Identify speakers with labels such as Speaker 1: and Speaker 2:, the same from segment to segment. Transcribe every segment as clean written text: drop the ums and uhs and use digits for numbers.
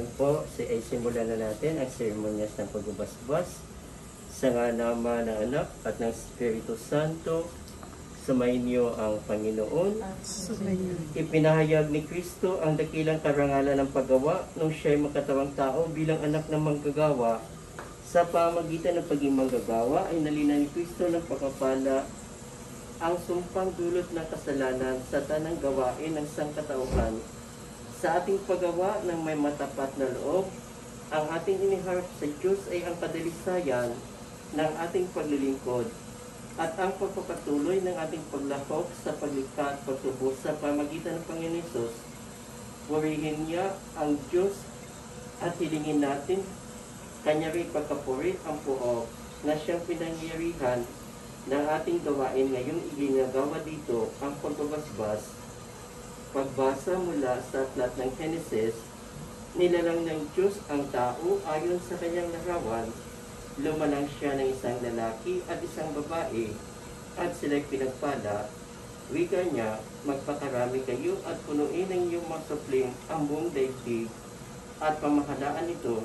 Speaker 1: Ngayon po, simulan na natin ang seremonyas ng pagbubasbas sa nama ng Anak at ng Espiritu Santo. Sumayin niyo ang Panginoon. Ipinahayag ni Kristo ang dakilang karangalan ng paggawa nung siya'y makatawang tao bilang anak ng manggagawa. Sa pamagitan ng pagiging manggagawa ay nalina ni Kristo ng pagkapala ang sumpang dulot ng kasalanan sa tanang gawain ng sangkatauhan. Sa ating paggawa ng may matapat na loob, ang ating iniharap sa Diyos ay ang kadalisayan ng ating paglilingkod at ang pagpapatuloy ng ating paglahok sa paglikha at pagtubos sa pamagitan ng Panginoon Hesus. Purihin niya ang Diyos at hilingin natin Kanya rin pagkapuri ang puo na siyang pinangyarihan ng ating gawain ngayong iginagawa dito ang pagbabasbas. Pagbasa mula sa aklat ng Henesis, nilalang ng Diyos ang tao ayon sa kanyang larawan. Lumalang siya ng isang lalaki at isang babae, at sila'y pinagpala. Wika niya, magpakarami kayo at punuin ng iyong masupling ang buong daigdig at pamahalaan ito.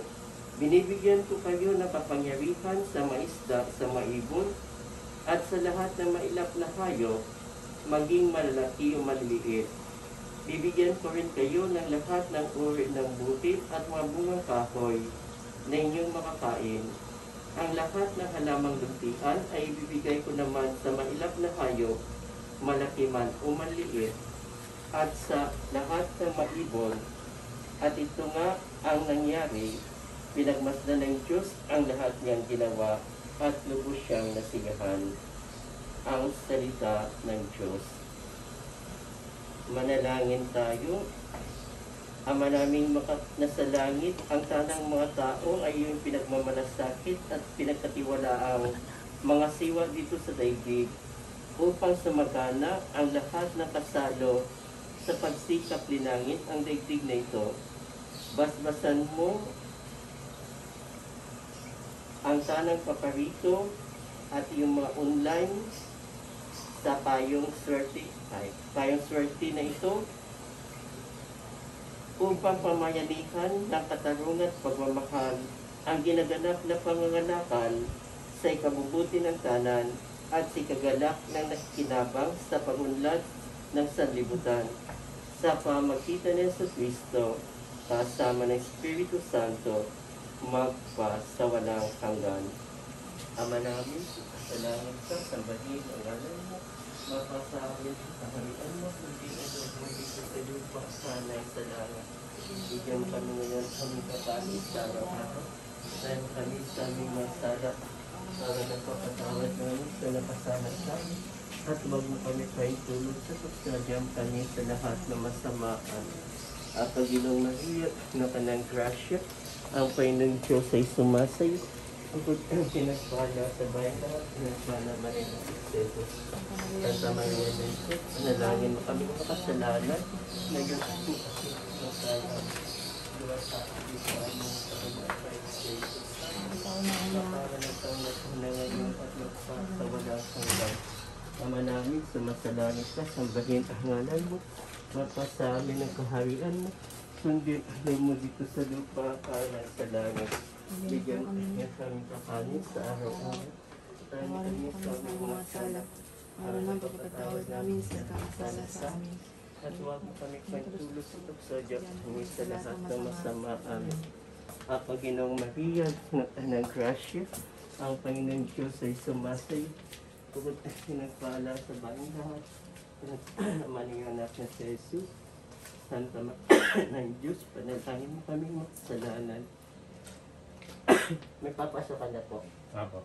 Speaker 1: Binibigyan ko kayo ng kapangyarihan sa maisda, sa maibon, at sa lahat ng mailap na hayop, maging malalaki o maliliit. Bibigyan ko rin kayo ng lahat ng uri ng butil at mga bungang kahoy na inyong makakain. Ang lahat ng halamang luntian ay ibibigay ko naman sa mailap na hayop, malaki man o maliit, at sa lahat ng maibon. At ito nga ang nangyari, pinagmasdan ng Diyos ang lahat niyang ginawa at lubos siyang nasigahan. Ang salita ng Diyos. Manalangin tayo. Ama naming nasa langit, ang tanang mga tao ay iyong pinagmamalasakit at pinagkatiwalaang mga siwa dito sa daigdig upang sumagana ang lahat ng kasalo sa pagsikap linangin ang daigdig na ito. Basbasan mo ang tanang paparito at yung mga online sa payong swerte na ito upang pamayanihan ng katarungan at pagmamahal ang ginaganap na pangangalakan sa ikabubuti ng tanan at sa ikagalak ng nakikinabang sa pagunlad ng sanlibutan. Sa pamagitan ng Jesucristo, kasama ng Espiritu Santo, magpa sa walang hanggan. Ama namin, salamat ka, sambahin ang ngalan mo, mapasamin sa kaharian mo, hindi ang mo dito sa lupa, sanay sa langit. Bigyan kami ngayon kami kakain sa araw-araw, dahil kami sa aming masala, para napapatawad namin sa napasalat kami, at huwag mo kami paitulog sa pagsadyam kami sa lahat ng masamaan. At Panginoong Maria, na kanang grasya, ang Panginoong Diyos ay sumasayo, ang pinagpala sa bayan lahat, pinagpala Maria ng Jesus. Santa Maria ng Diyos, nalangin mo kami mga kasalanan, ngayon at bukas ng tayo. Luwas sa ating aming pagkakas Jesus. Para ng taon na ngayon at magpa sa walang hanggan. Ama namin, sumasalangit ka, sambahin ang ngalan mo, mapasa amin ang kaharian mo, sundin alay mo dito sa lupa, para sa langit. Bigyan niya kami kakanin sa araw-araw. Tani kami sa aming mga sala, para ng pagpapatawad namin sa kakasala sa amin. At huwag mo kami pagtulos sa tuksadya, kami sa lahat ng masama amin. At Panginoong Maria, ng grasya, ang Panginoong Diyos ay sumasayo. Pagod ay pinagpala sa bayan lahat. Maniyang anak na si Jesus, Santa ng Diyos, panalangin mo kami makasalanan. May papasok ka na po.
Speaker 2: Apo.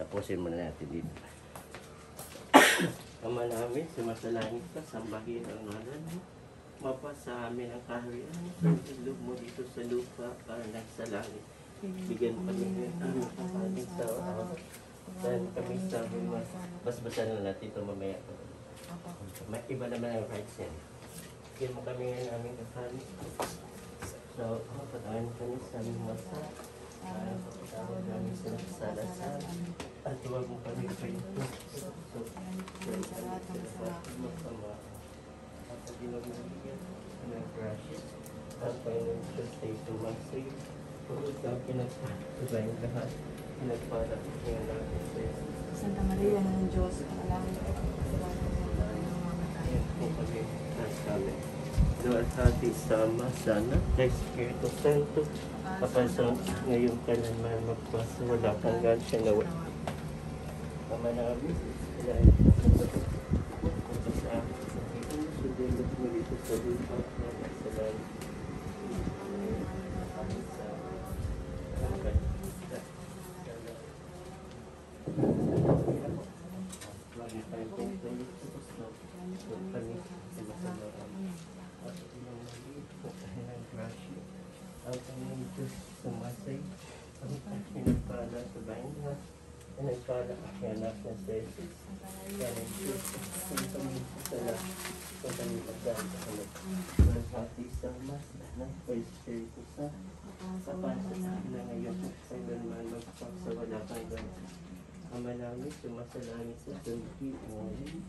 Speaker 1: Tapusin muna natin dito. Ama namin, sumasalangit ka, sambahin ang ngalan mo. Mapasa amin ang kaharian mo, sa ilog mo dito sa lupa, para sa langit. Bigyan kami ng aming kakanin sa araw. Dahil kami sa aming basbasan na natin ito mamaya. Iba naman ang rights yan. Bigyan mo kami ng aming kakanin. So, patawain kami sa aming masa, patawain kami sa nagsalasan, at huwag mo kami paito. So, sa lahat ng masama, at Panginoong Maria, ng grasya, Ang Panginoon Diyos ay sumasay. Kung ikaw pinagpapalay ang lahat, pinagpala ang namin sa iyo.
Speaker 2: Santa Maria ng Diyos, panalangin ko ang kasalanan ng tayo ng mga tayo.
Speaker 1: Ayan po kami nasabi. Lord, hati sama sana kay Espiritu Santo. Kapasang ngayong kailanman magpasa, wala kang gan siya nawa. Ama namin, ilahin sa Santo. Kung sa akin, sundin mo dito sa lupa na sa langit. Ang Panginoon Diyos sumasay, ang pinagpala sa bayan, pinagpala ang anak ng Jesus, kaya ng Diyos, ang Panginoon sa lahat, ang Panginoon pagdaan sa kalat. Walang hati sa mas, ng Espiritu Santo, kapasa na ngayon, sa ilan magpapasa, wala kang gano'n. Ama namin, sumasalangit sa tulgi, ngayon,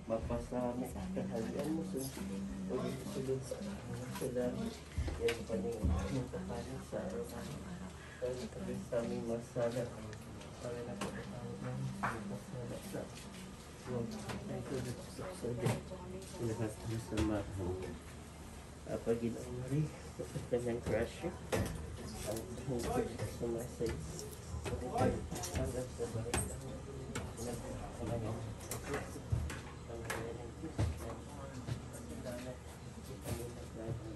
Speaker 1: mapasami, kahalian mo, sulod sa langit. Yan pa rin ang kapalit sa araw-araw. Kaya kami sa aming masala. Kaya na po ang masala sa ay tulad sa sabi. Lahat na sa mahal. Pag-Ginoong Maria, sa kanyang crusher, ang hingkod sa masay. Hanggang sa bahay lang. Nagkakaman ang Diyos. Ang kaya ng Diyos. Pagkakaman kita mo naglagay.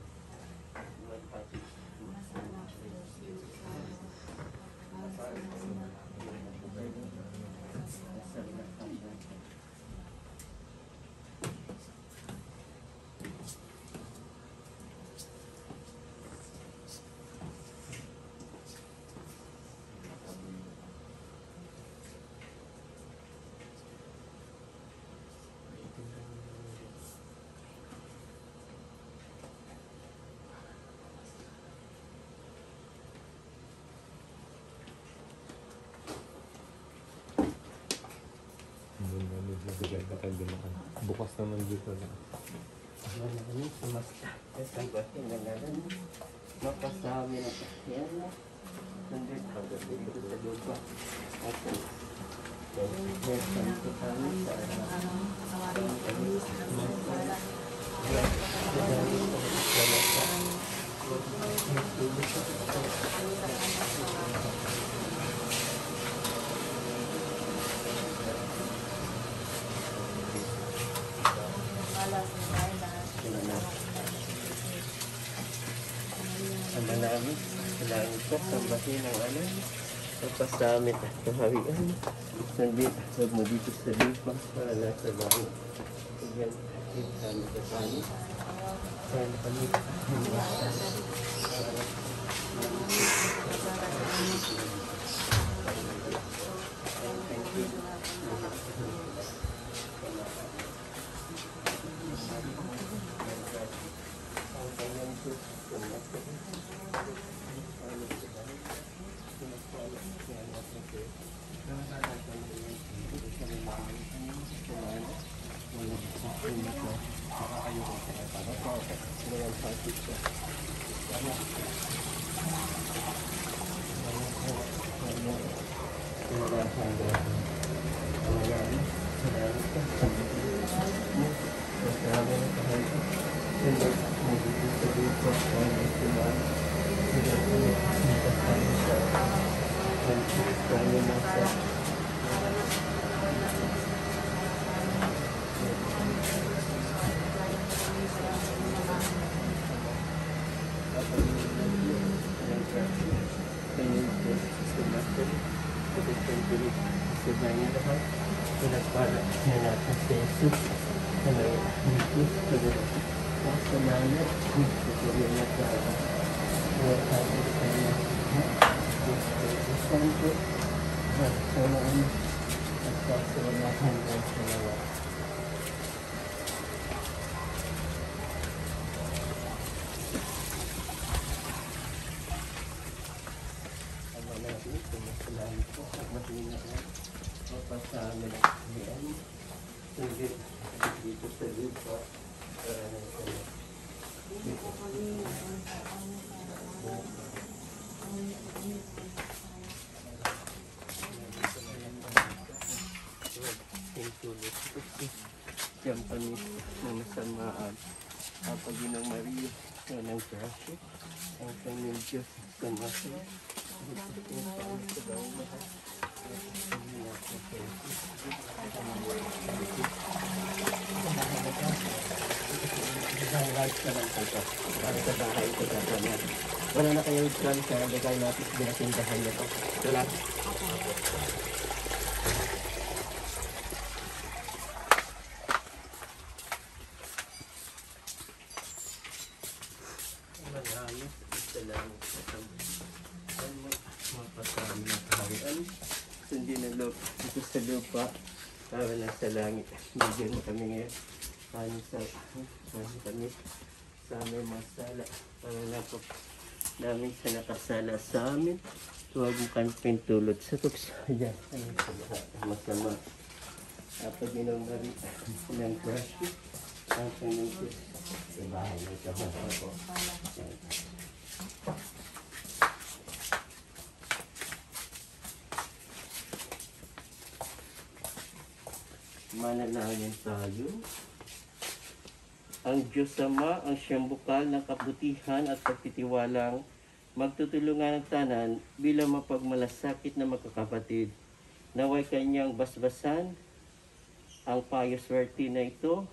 Speaker 3: Bukas naman dito na.
Speaker 1: Maraming sumasta. Isang batin na nalang mapasami na yan na. Nandun hanggang dito sa lupa. At yan ko kami sa Ama namin, kailangan ko sambahin ang alam, pagpasamit at kahawian. Sandit, huwag mo dito sa lupa, para nasa bahay. Kaya, kami sa kami. Kaya kami, dito sa lupa. Panginoon. Ang Panginoong Maria, ng Grasya, ang Panginoon Diyos, sa Masay, para sa bahay ito kasama. Wala na kayong plan sa lagay natin sa binatindahan niya to. Wala. Malayos, isa lang. Ang mapasama ng kaharian. Sundin na loob dito sa lupa. Para lang sa langit. Bigyan mo kami ngayon. Paano kami sa aming masala. Para napap namin sa nakasala sa amin. Huwag mo kami pintulot sa tukso. Yan. Ano sa lahat ang masama. Pag-inong Maria ng Grasya. Ang Panginoon sa bahay ng kaharian ko. Manalangin tayo. Ang Diyos Ama, ang siyang bukal ng kabutihan at pagtitiwalang magtutulungan ng tanan bilang mapagmalasakit na magkakapatid. Naway kanyang basbasan ang payoswerte na ito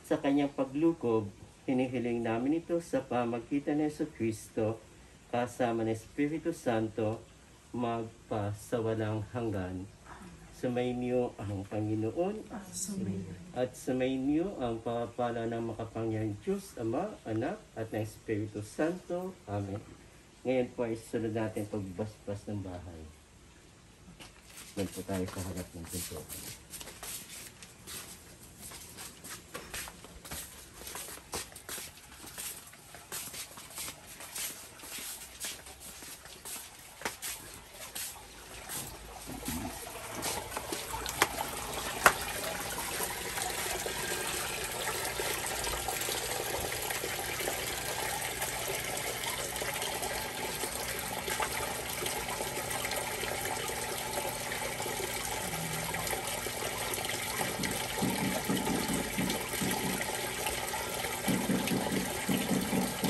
Speaker 1: sa kanyang paglukob. Hinihiling namin ito sa pamagitan ng Jesucristo kasama ng Espiritu Santo magpasawalang hanggan. Sumainyo ang Panginoon at sumainyo ang pagpapala ng makapangyarihang Diyos, Ama, Anak at ng Espiritu Santo. Amen. Ngayon po ay sunod natin pagbasbas ng bahay. Ngayon po tayo sa harap ng pintuan.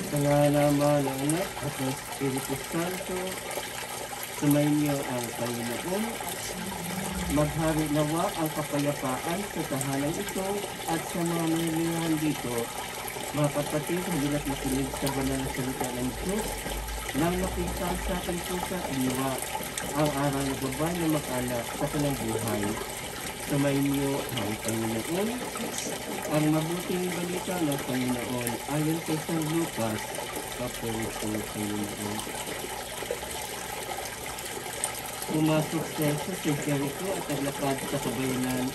Speaker 1: Sa naman ng Anak at ng Espiritu Santo, sumainyo ang Panginoon. Maghari nawa ang kapayapaan sa tahanan ito at sa mga manilihan dito. Mga kapatid, hindi na't makinig sa banal na salita ng Diyos nang makita sa ating puso at diwa ang aral na gabay na mag-alak sa kanyang buhay. Sumainyo ang Panginoon. Ang mabuting balita ng Panginoon ayon kay San Lucas. Kapulito ng Panginoon. Pumasok si Jesus sa Jericho at naglakad sa kabayanan.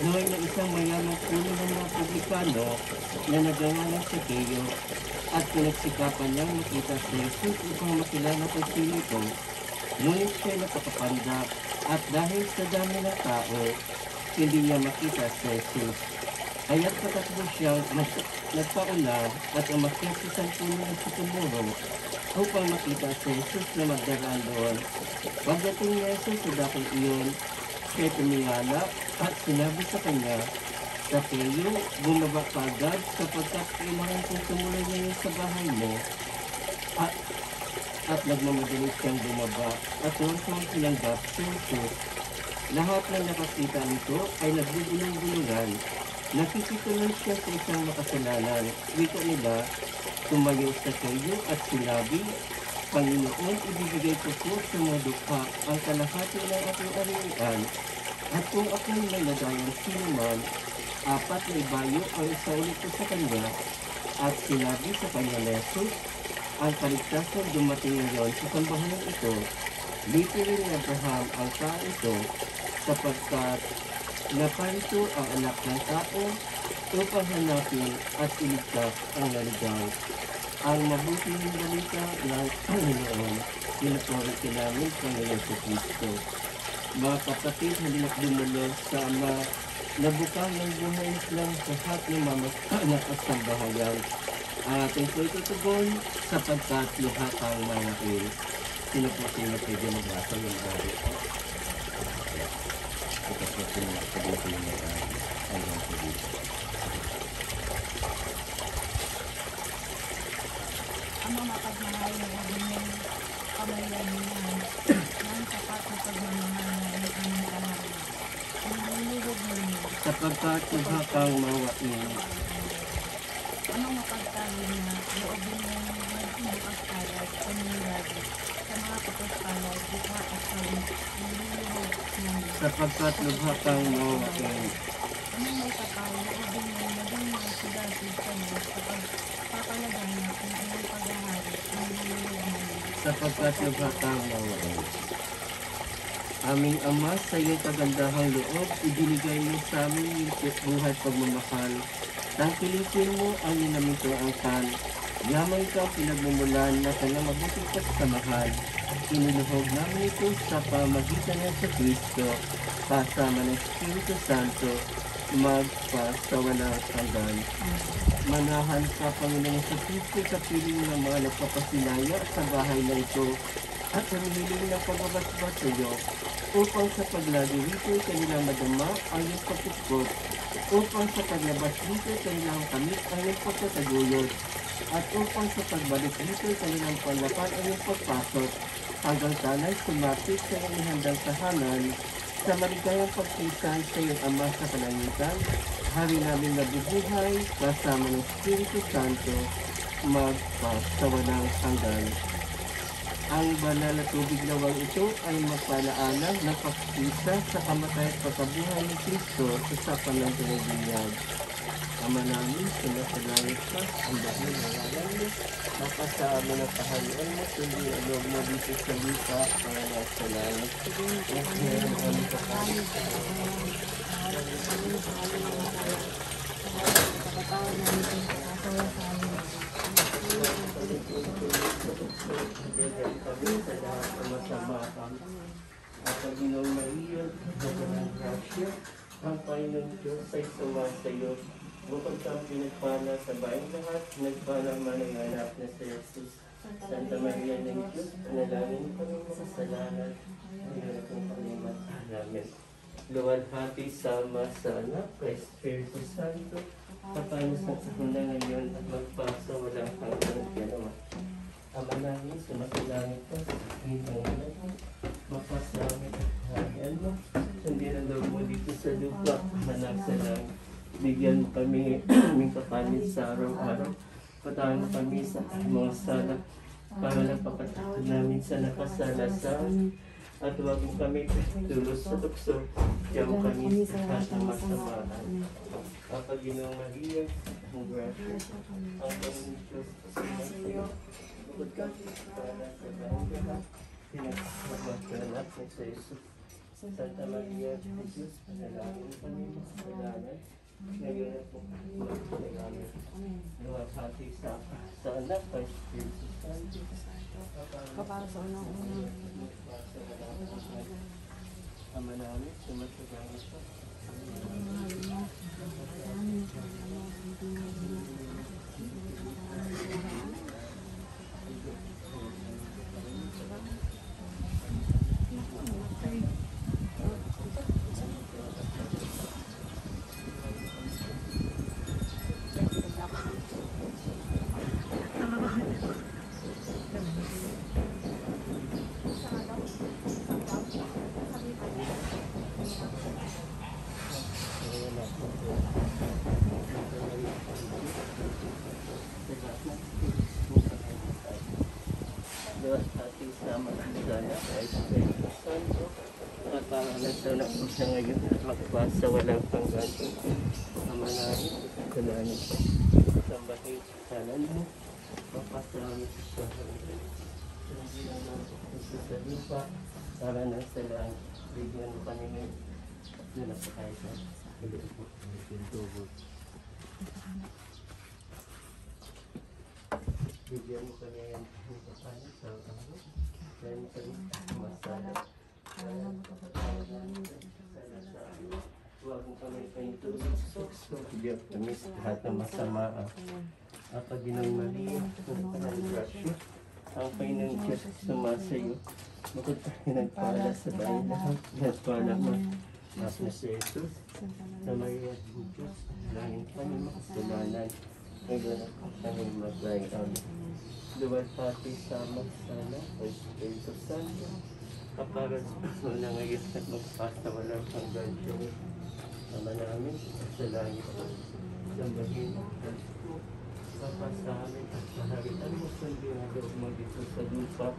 Speaker 1: Noon na isang mayamang puno ng mga publikano na nagawa ng Sakeo at pinagsikapan niyang makita si Jesus upang makilala kung sino ito. Ngunit siya napakapanda at dahil sa dami ng tao, hindi niya makita si Jesus. Kaya't patakbo siya nagpauna at umakyat sa isang puno ng sikumuro upang makita si Jesus na magdaraan doon. Pagdating ni Jesus sa dakong iyon, siya tumingala at sinabi sa kanya, Sakeo, bumaba ka agad sapagkat kailangan kong tumuloy ngayon sa bahay mo. At nagmamadali siyang bumaba at tuwang sinanggap si Jesus. Lahat ng nakakita nito ay nagbubulong-bulungan. Nakikituloy siya sa isang makasalanan. Wika nila, tumayo sa kayo at sinabi, Panginoon, ibibigay ko po sa mga dukha ang kalahati ng aking arian. At kung ako'y may nagayang sinuman, 4 na ibayo ang isaulit ko sa kanya. At sinabi sa kanya na Jesus, ang kaligtasan dumating ngayon sa sambahanan ito. Lipirin ni Abraham ang tao ito sapagkat naparito ang anak ng tao upang hanapin at iligtas ang naligaw. Ang mabuting balita ng Panginoon, pinapuriti namin sa Jesucristo. Mga kapatid, halina't dumulog sa Ama na bukal ng buhay Islam sa lahat ng mamasanak at sambahayan. Ang ating po itutugon sapagkat luha kang manakil. Sino po sino pwede magbasa ng bari? Ito po sino pwede magbasa hanggang po dito.
Speaker 2: Ama mapagmahal na inyong pamayanan ng tapat na pagmamahal ng aming tahanan. Inilulog ninyo.
Speaker 1: Sapagkat lubha kang mawain.
Speaker 2: Amang mapagtawid na loobin ng magbukas palad, paninilagi, sa mga kapagpalad, bukha at kawin, inilulog ninyo.
Speaker 1: Sapagkat lubha kang mawain.
Speaker 2: Amang may kapal, loobin ng maging mga sigasid kami sa pagpapalagan na ang inyong paghahari, inilulog ninyo.
Speaker 1: Sapagkat lubha kang mawain. Aming Ama, sa iyong kagandahang loob, ibinigay mo sa amin yung buhay pagmamahal. Tangkilitin mo ang ninamito ang kan. Yaman ka pinagmumulan na kanyang mabuting kasamahan. Iniluhog namin ito sa pamagitan niya sa Kristo, kasama ng Espiritu Santo, magpasawalang hanggan. Manahan ka, Panginoon sa Kristo, sa piling ng mga nagpapasinaya sa bahay na ito, at humihiling ng pagbabasbas sa iyo, upang sa paglagi rito kanilang madama ang iyong pagkukot, upang sa paglabas dito kanilang kamit ang iyong pagkataguyod, at upang sa pagbalik dito kanilang panglapan ang iyong pagpasok, hanggang sana'y sumapit sa iyong ihandang tahanan, sa maligayang pagkisan sa iyong Ama sa kalangitan, hari namin nabubuhay, kasama ng Espiritu Santo, magpasawalang hanggan. Ang banal na tubig lawang ito ay magpalaala ng pagkisa sa kamatay at pagkabuhay ni Kristo sa panahon ng binyag. Ama namin, sumasalangit ka, ang bahal na ngalan mo, mapasaamin ang kahayuan mo, kundi ang loob mo dito sa lupa, mga nasa langit. At meron kami kapalit sa kami sa lahat ng masama kami. At ang Ginong Maria, ng grasya, ang Panginoon Diyos ay sumasayo. Bukod kang pinagpala sa bayang lahat, nagpala man ang anak na si Jesus. Santa Maria ng Diyos, panalangin kami makasalanan, ngayon at ang panglimatan namin. Luwalhati sama sa anak, kay Espiritu Santo, kapano sa kahuna ngayon at magpasa walang hanggang gano'n. Ama namin, sumasalangit ka, hinangan mo, mapasamit at harian mo, sundin ang loob mo dito sa lupa, manak sa langit. Bigyan mo kami aming kapalit sa araw-araw, pataan mo kami sa mga sala, para napakatawad namin sa nakasala sa amin, at huwag mo kami tulos sa tukso, diyan mo kami sa lahat ng masamaan. Kapag Ginong Maria, ang grasya, ang Panginoon Diyos, sumasayo, bukod ka, para sa lahat, pinagpapagalat ng sa Jesus. Santa Maria, Diyos, panalangin kami makasalanan, ngayon na po kami magpapagalit. Luwalhati sa anak, kay Espiritu Santo,
Speaker 2: Kapara sa unang-unang.
Speaker 1: Ama namin, sumasalangit ka. Luwalhati sa anak, kay Espiritu Santo, at pangalan sa anak mo siya ngayon at magpasa walang hanggan. Ama namin, kalangit ka. Sambahin sa kanan mo, mapasamit sa hanggan. Hindi lang natin sa lupa, para na sa langit. Bigyan mo kami ngayon. Doon na po tayo sa bigyan mo kami ngayon ng kapalit sa araw. Dahil mo kami masala. Huwag mo kami paintulog sa tukso. Bigyan kami sa lahat ng masama. At pag Ginong Maria, ang grasya, ang Panginoon Diyos sumasayo. Bukod tayo nagpala sa bayan lahat, nagpala mo. Mas na si Jesus, na Maria ng Diyos, langin kami makasalanan. Ngayon ako kami maglay ang luwalhati sama sana o Espiritu Santo. Kaparan sa na ngayon at magpasa walang hanggan siya. Ama namin sa langit po. Sambahin ang Diyos po. Papa sa amin at kaharian mo sundin ang loob mo dito sa lupa.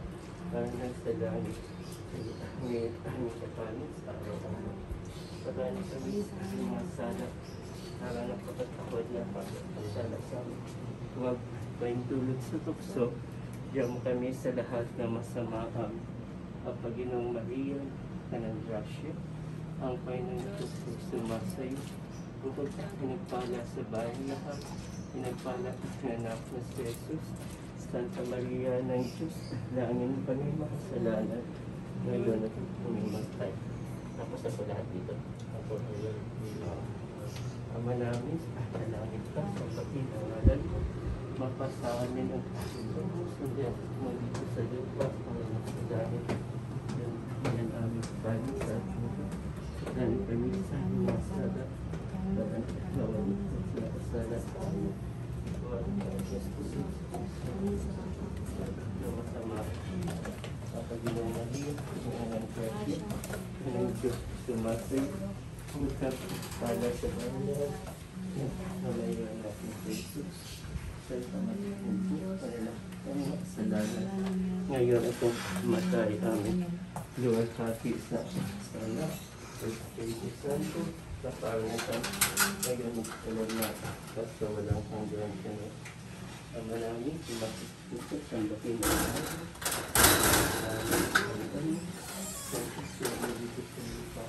Speaker 1: Parang sa langit. Ngayon aming kapanin sa araw-araw. Pagani kami sa mga sana. Para napakatakot na pagkakasala sa amin. Huwag paintulot sa tukso. Diyan mo kami sa lahat na masama ang Panginoong Maria, Kanang Grasya, ang Panginoong Tukso sumasayo. Bukod sa pinagpala sa bahay lahat, pinagpala ang anak na si Jesus, Santa Maria ng Diyos, langin kami makasalanan, ngayon at pumimatay. Tapos ako lahat dito. Ako Ama namin, sa langit ka, sa pakinangalan mo, mapasa amin ang kasunod mo, sundan mo dito sa lupa, ang sa langit. Yan aming pagkain sa atin. Dan kami sa mga sada, dan nawan sa kasala sa amin. Tuhan ang Diyos ko sa masama. Paginoong Maria, ang Grasya, ang Diyos sumasay. Ungkap pada sebenarnya Malaysia natin sa Jesus sa pamatungo adalah ang kasalanan. Ngayon akong matay amin. Luwalhati sa sana o Espiritu Santo sa parangasan. Ngayon magkaroon na sa walang hanggan siya na ang maraming sumakit sa bakin ng mga sa Kristo dito sa lupa.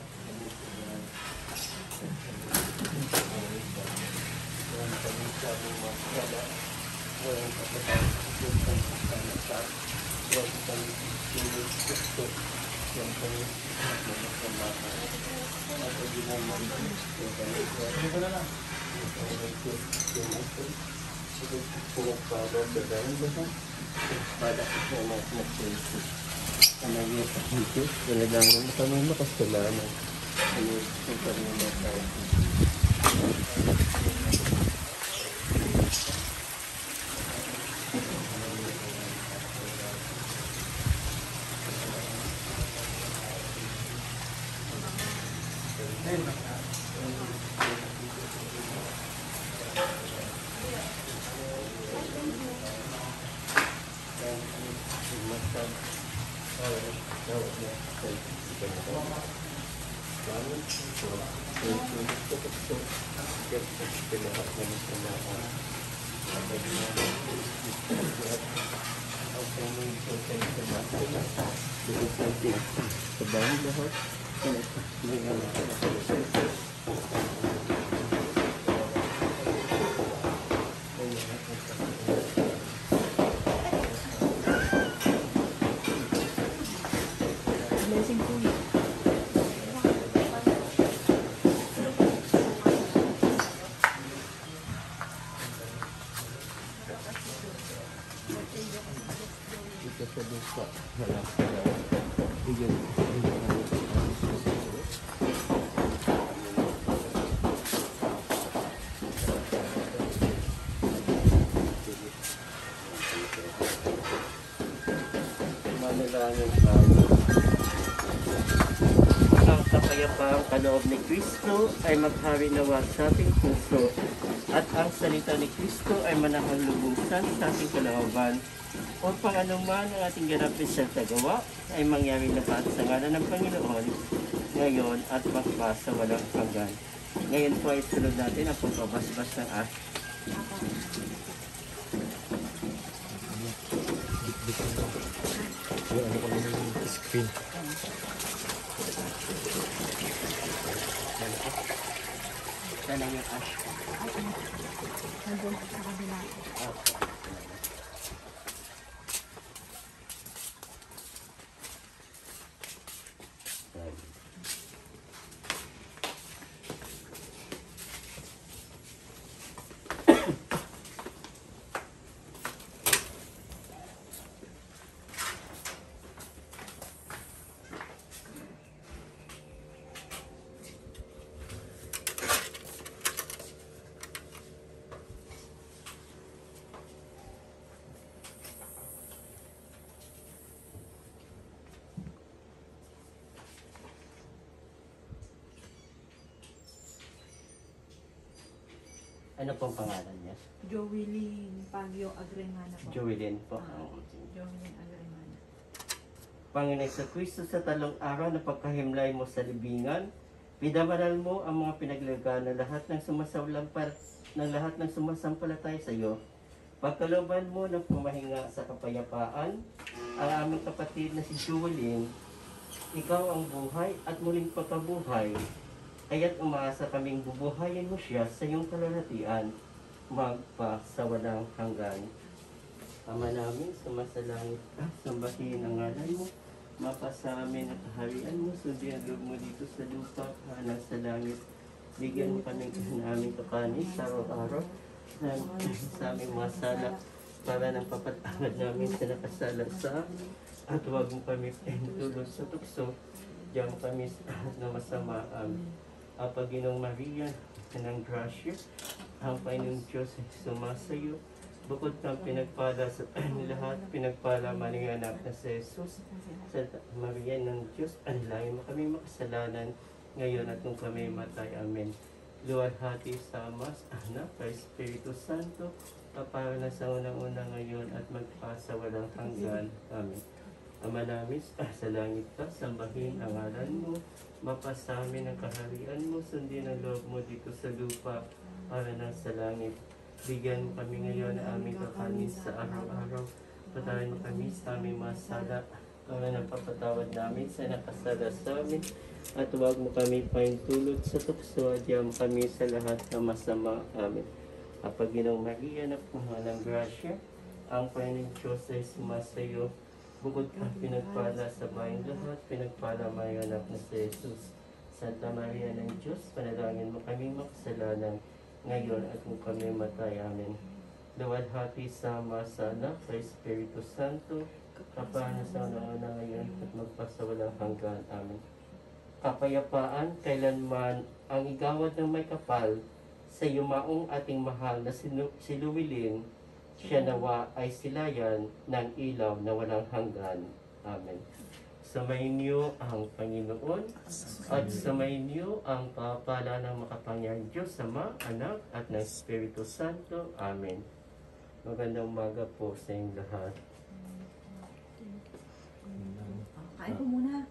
Speaker 1: Walang kami sa aming masala, walang kapatid sa pagkakasal, walang kami tulog sa ito, walang kami mamasamahan. At ang ginaman ko, walang kami pinagpala sa dahan-dahan, para ito ang nagsilisi. Ang nagyayang Diyos, talagang kami makasalanan. Ano yung kami matay.
Speaker 2: Blessing po yun.
Speaker 1: Ito sa lupa. Wala. Iyon. Manalangin tayo. Ang kapayapaang kaloob ni Kristo ay maghari nawa sa ating puso at ang salita ni Kristo ay manahang lubusan sa ating kalooban upang anuman ang ating ganapin sa tagawa ay mangyari lahat sa ngalan ng Panginoon ngayon at magpasa walang hanggan. Ngayon po ay sunod natin ang pagbabasbas ng ash.
Speaker 3: Ano ko naman yung screen.
Speaker 1: Sana yung ash.
Speaker 2: Nandun sa kabila.
Speaker 1: Ano pong pangalan niya?
Speaker 2: Joeline Pagyo Agremana po.
Speaker 1: Joelyn po.
Speaker 2: Joeline Agremana.
Speaker 1: Panginoon sa Kristo, sa talong araw na pagkahimlay mo sa libingan, pinabanal mo ang mga pinaglagana ng lahat ng sumasampalataya sa iyo. Pagkalooban mo ng pumahinga sa kapayapaan, ang aming kapatid na si Joelyn, ikaw ang buhay at muling pagkabuhay, kaya't umaasa kaming bubuhayin mo siya sa iyong kalahatian, magpasawalang hanggan. Ama namin, sumasalangit ka, sambahin ang ngalan mo, mapasa amin ang kaharian mo, sundin ang loob mo dito sa lupa, hanang sa langit. Bigyan mo kami ng aming kakanin sa araw-araw, sa aming mga sala, para ng papatawad namin sa nakasala sa amin. At huwag mo kami tulog sa tukso, diyan mo kami sa lahat na masama. Ang Panginoong Maria, ng grasya, ang Panginoong Diyos ay sumasayo. Bukod kang pinagpala sa lahat, pinagpala man ang anak na si Jesus. Santa Maria ng Diyos, anilangin mo kami makasalanan, ngayon at kung kami matay. Amen. Luwalhati sa Ama, sa Anak, kay Espiritu Santo, kapara na sa unang-una ngayon at magpasawalang hanggan. Amen. Ama namin, sa langit ka, sambahin ang ngalan mo, mapasa amin ang kaharian mo, sundin ang loob mo dito sa lupa, para na sa langit. Bigyan mo kami ngayon na aming kakanin sa araw-araw. Patawarin mo kami sa aming masala, para napapatawad namin sa nakasala sa amin. At huwag mo kami paintulot sa tukso, at diyan kami sa lahat na masama. Amen. Ang Panginoong Maria, na puno ng grasya, ang Panginoong Diyos ay sumasayo. Bukod kang pinagpala sa bayang lahat, pinagpala may anak na si Jesus. Santa Maria ng Diyos, panalangin mo kaming makasalanan, ngayon at kung kami matay. Amen. Luwalhati sa Ama, sa Anak, sa Espiritu Santo, kapana sa una ngayon at magpasawalang hanggan. Amen. Kapayapaan, kailanman ang igawad ng may kapal, sa yumaong ating mahal na si Luwilin, siya nawa ay silayan ng ilaw na walang hanggan. Amen. Samayin niyo ang Panginoon at samayin niyo ang kapala ng makapangyarihang Diyos, Ama, Anak at ng Espiritu Santo. Amen. Magandang umaga po sa inyong lahat.
Speaker 2: Kain po muna.